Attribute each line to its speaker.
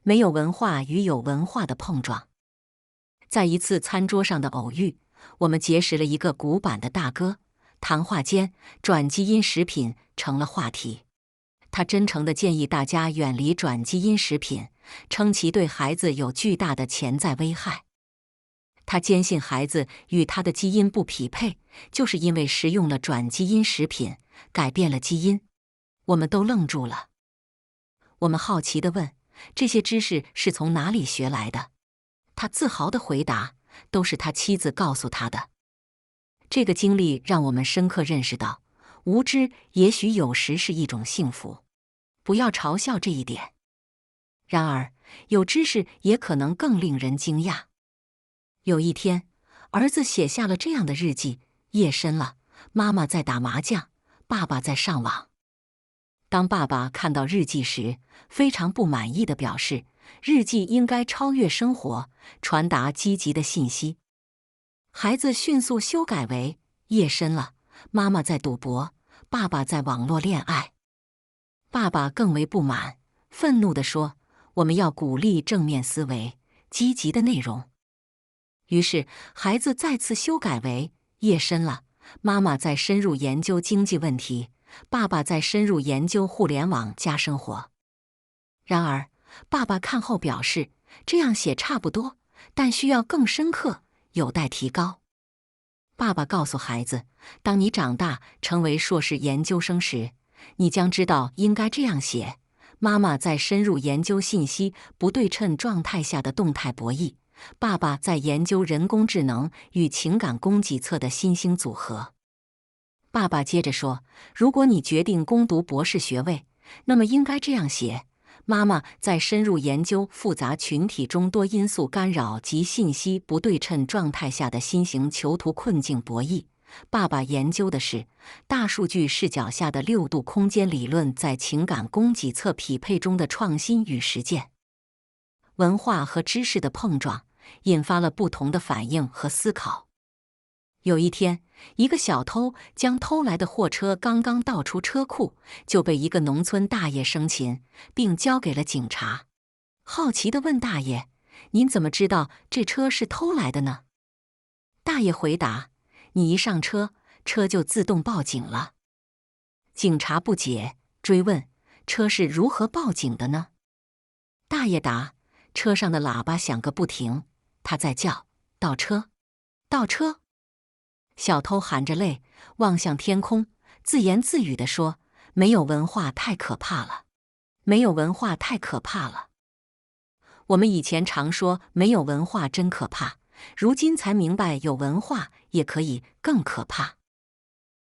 Speaker 1: 没有文化与有文化的碰撞。在一次餐桌上的偶遇，我们结识了一个古板的大哥，谈话间，转基因食品成了话题。他真诚地建议大家远离转基因食品，称其对孩子有巨大的潜在危害。他坚信孩子与他的基因不匹配，就是因为食用了转基因食品，改变了基因。我们都愣住了。我们好奇地问：这些知识是从哪里学来的？他自豪地回答：都是他妻子告诉他的。这个经历让我们深刻认识到，无知也许有时是一种幸福，不要嘲笑这一点。然而，有知识也可能更令人惊讶。有一天，儿子写下了这样的日记：夜深了，妈妈在打麻将，爸爸在上网。当爸爸看到日记时，非常不满意地表示，日记应该超越生活，传达积极的信息。孩子迅速修改为：夜深了，妈妈在赌博，爸爸在网络恋爱。爸爸更为不满，愤怒地说：我们要鼓励正面思维，积极的内容。于是，孩子再次修改为：夜深了，妈妈在深入研究经济问题，爸爸在深入研究互联网加生活。然而，爸爸看后表示，这样写差不多，但需要更深刻，有待提高。爸爸告诉孩子，当你长大成为硕士研究生时，你将知道应该这样写：妈妈在深入研究信息不对称状态下的动态博弈，爸爸在研究人工智能与情感供给侧的新兴组合。爸爸接着说，如果你决定攻读博士学位，那么应该这样写：妈妈在深入研究复杂群体中多因素干扰及信息不对称状态下的新型囚徒困境博弈，爸爸研究的是大数据视角下的6度空间理论在情感供给侧匹配中的创新与实践。文化和知识的碰撞引发了不同的反应和思考。有一天，一个小偷将偷来的货车刚刚倒出车库，就被一个农村大爷生擒，并交给了警察。好奇地问大爷：您怎么知道这车是偷来的呢？大爷回答：你一上车，车就自动报警了。警察不解，追问：车是如何报警的呢？大爷答：车上的喇叭响个不停，他在叫：倒车，倒车。小偷含着泪望向天空，自言自语地说：没有文化太可怕了，没有文化太可怕了。我们以前常说没有文化真可怕，如今才明白有文化也可以更可怕。